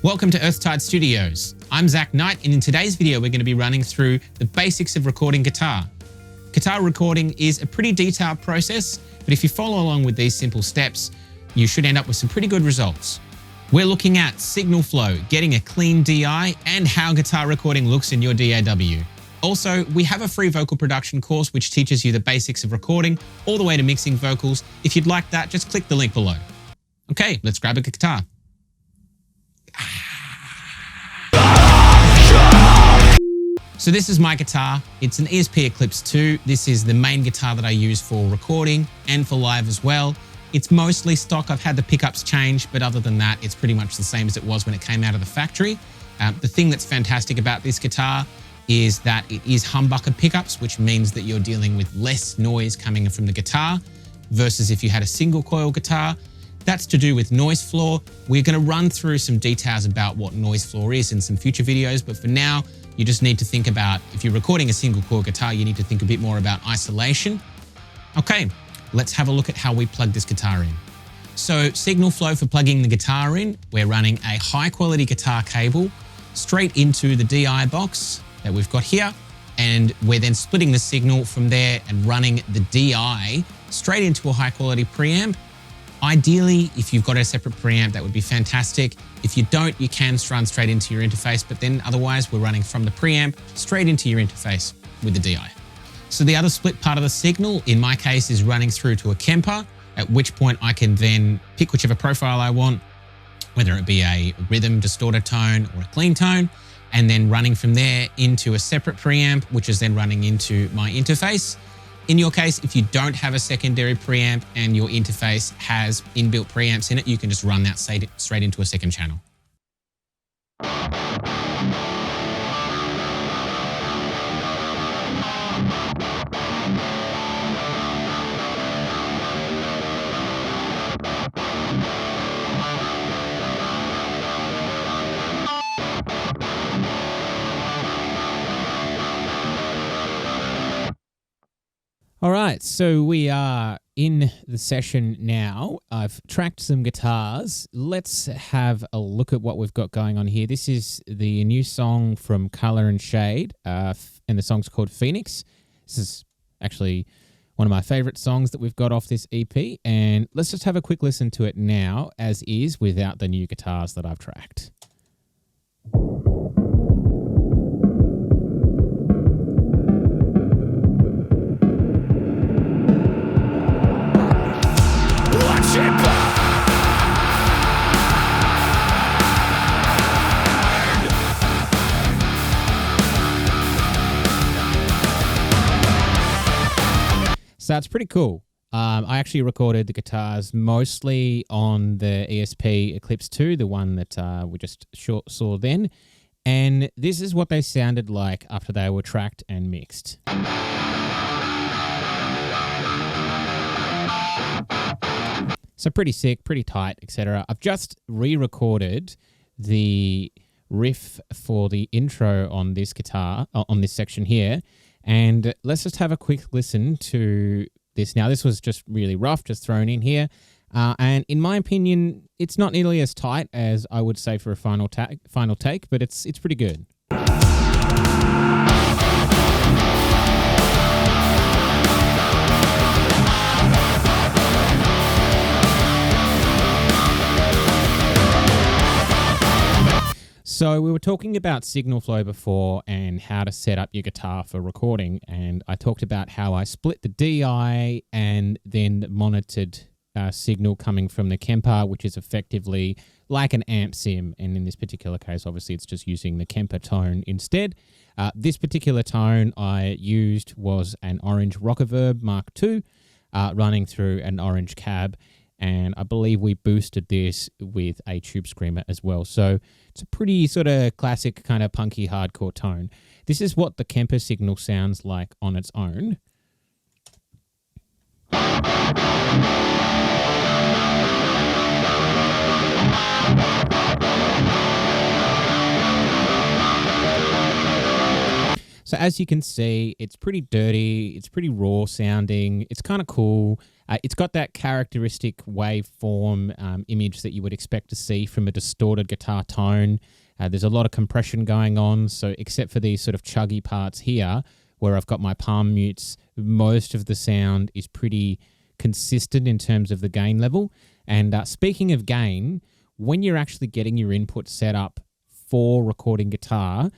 Welcome to Earthtide Studios. I'm Zach Knight, and in today's video we're going to be running through the basics of recording guitar. Guitar recording is a pretty detailed process, but if you follow along with these simple steps, you should end up with some pretty good results. We're looking at signal flow, getting a clean DI, and how guitar recording looks in your DAW. Also, we have a free vocal production course which teaches you the basics of recording all the way to mixing vocals. If you'd like that, just click the link below. Okay, let's grab a guitar. So this is my guitar. It's an ESP Eclipse 2. This is the main guitar that I use for recording and for live as well. It's mostly stock. I've had the pickups changed, but other than that, it's pretty much the same as it was when it came out of the factory. The thing that's fantastic about this guitar is that it is humbucker pickups, which means that you're dealing with less noise coming from the guitar versus if you had a single coil guitar. That's to do with noise floor. We're going to run through some details about what noise floor is in some future videos, but for now, you just need to think about, if you're recording a single coil guitar, you need to think a bit more about isolation. Okay, let's have a look at how we plug this guitar in. So signal flow for plugging the guitar in, we're running a high quality guitar cable straight into the DI box that we've got here. And we're then splitting the signal from there and running the DI straight into a high quality preamp. Ideally, if you've got a separate preamp, that would be fantastic. If you don't, you can run straight into your interface, but then otherwise we're running from the preamp straight into your interface with the DI. So the other split part of the signal, in my case, is running through to a Kemper, at which point I can then pick whichever profile I want, whether it be a rhythm distorted tone or a clean tone, and then running from there into a separate preamp, which is then running into my interface. In your case, if you don't have a secondary preamp and your interface has inbuilt preamps in it, you can just run that straight into a second channel. All right, so we are in the session now. I've tracked some guitars. Let's have a look at what we've got going on here. This is the new song from Color and Shade, and the song's called Phoenix. This is actually one of my favorite songs that we've got off this EP, and let's just have a quick listen to it now, as is, without the new guitars that I've tracked. So it's pretty cool. I actually recorded the guitars mostly on the ESP Eclipse 2, the one that we just saw then. And this is what they sounded like after they were tracked and mixed. So pretty sick, pretty tight, etc. I've just re-recorded the riff for the intro on this guitar, on this section here. And let's just have a quick listen to this. Now, this was just really rough, just thrown in here. And in my opinion, it's not nearly as tight as I would say for a final take, but it's pretty good. So we were talking about signal flow before and how to set up your guitar for recording, and I talked about how I split the DI and then monitored signal coming from the Kemper, which is effectively like an amp sim, and in this particular case, obviously, it's just using the Kemper tone instead. This particular tone I used was an Orange Rockaverb Mark II running through an Orange cab, and I believe we boosted this with a Tube Screamer as well. So it's a pretty sort of classic kind of punky hardcore tone. This is what the Kemper signal sounds like on its own. So as you can see, it's pretty dirty, it's pretty raw sounding, it's kind of cool. It's got that characteristic waveform image that you would expect to see from a distorted guitar tone. There's a lot of compression going on, so except for these sort of chuggy parts here, where I've got my palm mutes, most of the sound is pretty consistent in terms of the gain level. And speaking of gain, when you're actually getting your input set up for recording guitar,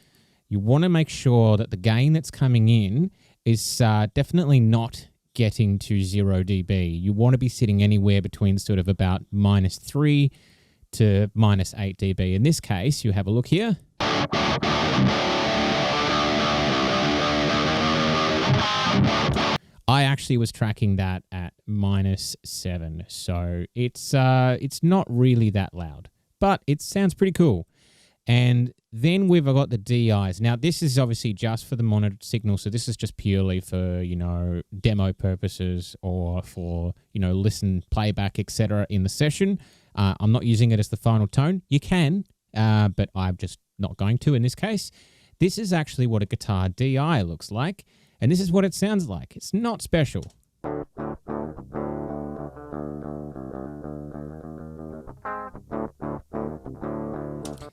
you want to make sure that the gain that's coming in is definitely not getting to 0 dB. You want to be sitting anywhere between sort of about -3 to -8 dB. In this case, you have a look here. I actually was tracking that at -7, so it's not really that loud, but it sounds pretty cool. And then we've got the DIs. Now, this is obviously just for the monitored signal, so this is just purely for, demo purposes or for, listen, playback, etc. in the session. I'm not using it as the final tone. You can, but I'm just not going to in this case. This is actually what a guitar DI looks like, and this is what it sounds like. It's not special.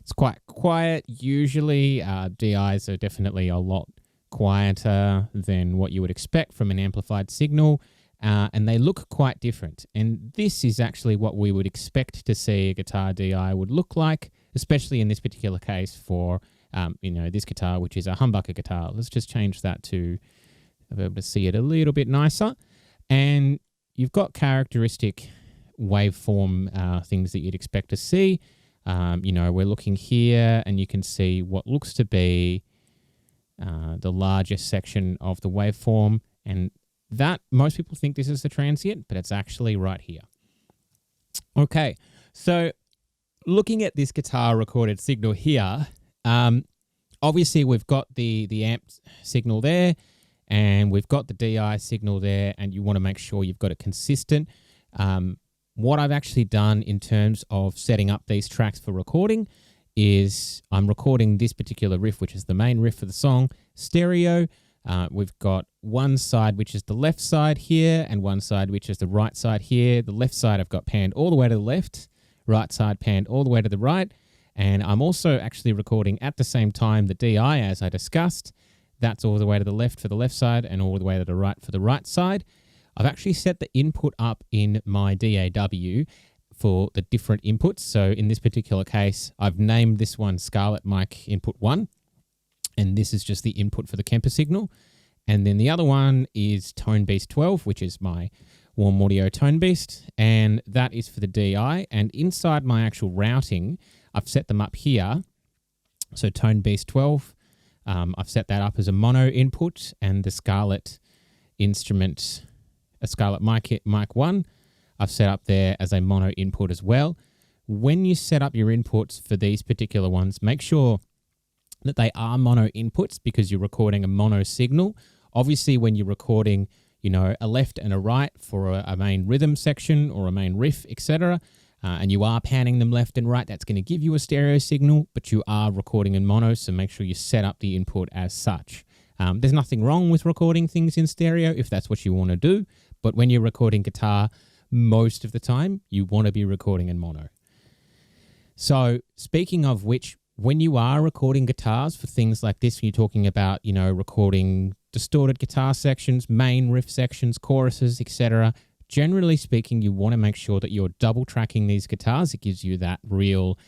It's quite quiet. Usually DIs are definitely a lot quieter than what you would expect from an amplified signal, and they look quite different. And this is actually what we would expect to see a guitar DI would look like, especially in this particular case for this guitar, which is a humbucker guitar. Let's just change that to be able to see it a little bit nicer. And you've got characteristic waveform things that you'd expect to see. We're looking here and you can see what looks to be the largest section of the waveform, and that most people think this is the transient, but it's actually right here. Okay, so looking at this guitar recorded signal here, obviously we've got the amp signal there and we've got the DI signal there, and you want to make sure you've got it consistent. What I've actually done in terms of setting up these tracks for recording is I'm recording this particular riff, which is the main riff for the song, stereo. We've got one side, which is the left side here, and one side, which is the right side here. The left side I've got panned all the way to the left, right side panned all the way to the right. And I'm also actually recording at the same time the DI, as I discussed. That's all the way to the left for the left side and all the way to the right for the right side. I've actually set the input up in my DAW for the different inputs. So in this particular case, I've named this one Scarlett Mic Input 1, and this is just the input for the Kemper signal. And then the other one is Tone Beast 12, which is my Warm Audio Tone Beast, and that is for the DI. And inside my actual routing, I've set them up here. So Tone Beast 12, I've set that up as a mono input, and the Scarlett instrument, a Scarlett Mic 1, I've set up there as a mono input as well. When you set up your inputs for these particular ones, make sure that they are mono inputs because you're recording a mono signal. Obviously, when you're recording, a left and a right for a main rhythm section or a main riff, etc., and you are panning them left and right, that's going to give you a stereo signal, but you are recording in mono, so make sure you set up the input as such. There's nothing wrong with recording things in stereo if that's what you want to do, but when you're recording guitar, most of the time, you want to be recording in mono. So speaking of which, when you are recording guitars for things like this, when you're talking about, recording distorted guitar sections, main riff sections, choruses, etc., generally speaking, you want to make sure that you're double tracking these guitars. It gives you that real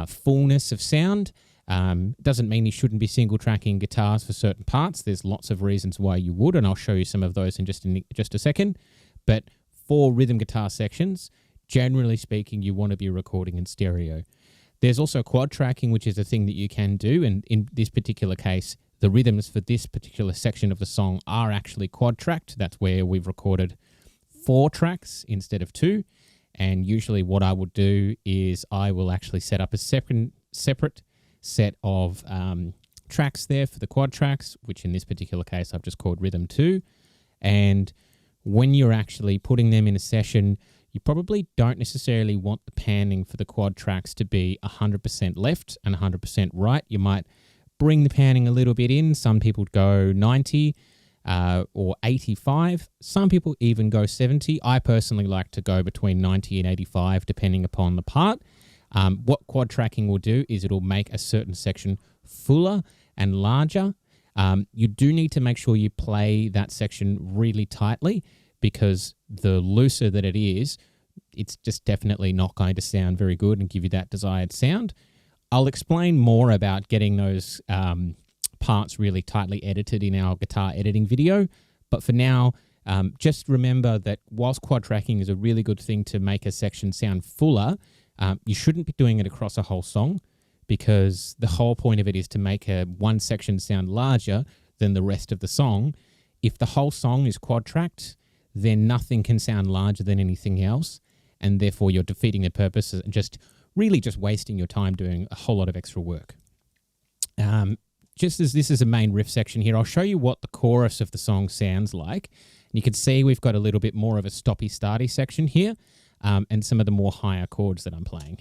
fullness of sound. Doesn't mean you shouldn't be single tracking guitars for certain parts. There's lots of reasons why you would, and I'll show you some of those in just a second. But for rhythm guitar sections, generally speaking, you want to be recording in stereo. There's also quad tracking, which is a thing that you can do, and in this particular case, the rhythms for this particular section of the song are actually quad tracked. That's where we've recorded 4 tracks instead of 2, and usually what I would do is I will actually set up a separate set of tracks there for the quad tracks, which in this particular case I've just called Rhythm 2, and when you're actually putting them in a session, you probably don't necessarily want the panning for the quad tracks to be 100% left and 100% right. You might bring the panning a little bit in. Some people go 90 or 85. Some people even go 70. I personally like to go between 90 and 85 depending upon the part. What quad tracking will do is it'll make a certain section fuller and larger. You do need to make sure you play that section really tightly, because the looser that it is, it's just definitely not going to sound very good and give you that desired sound. I'll explain more about getting those parts really tightly edited in our guitar editing video. But for now, just remember that whilst quad tracking is a really good thing to make a section sound fuller, you shouldn't be doing it across a whole song, because the whole point of it is to make one section sound larger than the rest of the song. If the whole song is quad tracked, then nothing can sound larger than anything else, and therefore you're defeating the purpose and just wasting your time doing a whole lot of extra work. Just as this is a main riff section here, I'll show you what the chorus of the song sounds like. And you can see we've got a little bit more of a stoppy-starty section here, and some of the more higher chords that I'm playing.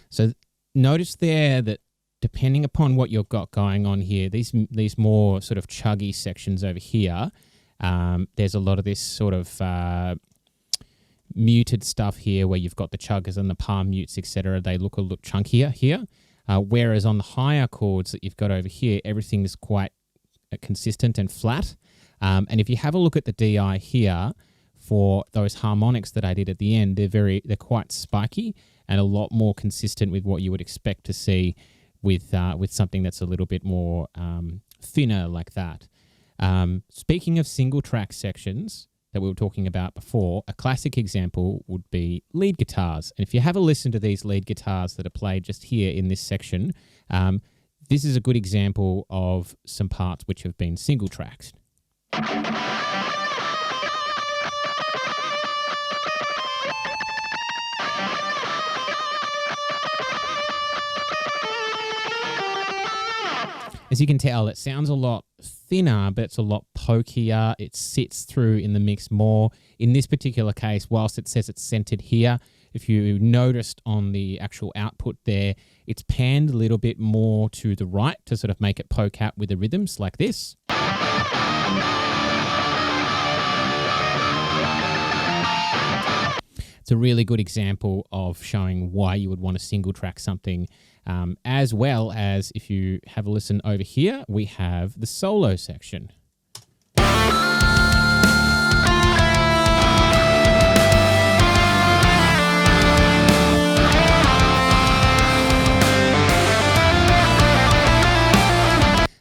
So notice there that depending upon what you've got going on here, these more sort of chuggy sections over here, there's a lot of this sort of muted stuff here where you've got the chuggers and the palm mutes, etc. They look chunkier here. Whereas on the higher chords that you've got over here, everything is quite consistent and flat. And if you have a look at the DI here, for those harmonics that I did at the end, they're quite spiky and a lot more consistent with what you would expect to see with something that's a little bit more thinner like that. Speaking of single track sections that we were talking about before, a classic example would be lead guitars. And if you have a listen to these lead guitars that are played just here in this section, this is a good example of some parts which have been single tracks. As you can tell, it sounds a lot thinner, but it's a lot pokier. It sits through in the mix more. In this particular case, whilst it says it's centered here, if you noticed on the actual output there, it's panned a little bit more to the right to sort of make it poke out with the rhythms like this. It's a really good example of showing why you would want to single track something. As well as, if you have a listen over here, we have the solo section.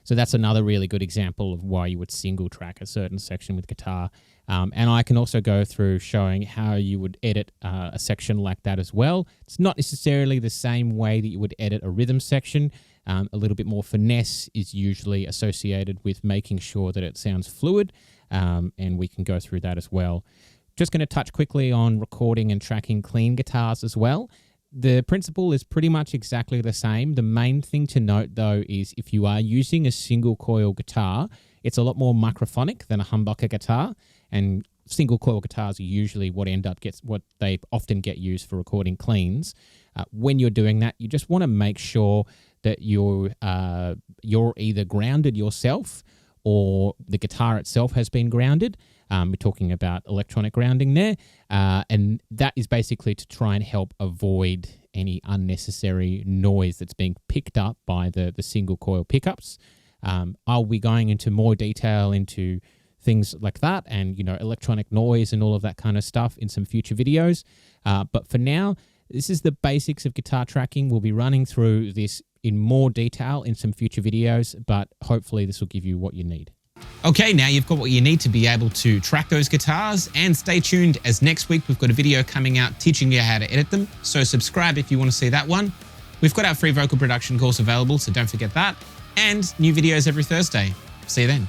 So that's another really good example of why you would single track a certain section with guitar. And I can also go through showing how you would edit a section like that as well. It's not necessarily the same way that you would edit a rhythm section. A little bit more finesse is usually associated with making sure that it sounds fluid, and we can go through that as well. Just going to touch quickly on recording and tracking clean guitars as well. The principle is pretty much exactly the same. The main thing to note, though, is if you are using a single coil guitar, it's a lot more microphonic than a humbucker guitar, and single coil guitars are usually what they often get used for recording cleans. When you're doing that, you just want to make sure that you're either grounded yourself or the guitar itself has been grounded. We're talking about electronic grounding there, and that is basically to try and help avoid any unnecessary noise that's being picked up by the single coil pickups. I'll be going into more detail into things like that and, electronic noise and all of that kind of stuff in some future videos. But for now, this is the basics of guitar tracking. We'll be running through this in more detail in some future videos, but hopefully this will give you what you need. Okay, now you've got what you need to be able to track those guitars, and stay tuned as next week we've got a video coming out teaching you how to edit them. So subscribe if you want to see that one. We've got our free vocal production course available, so don't forget that. And new videos every Thursday. See you then.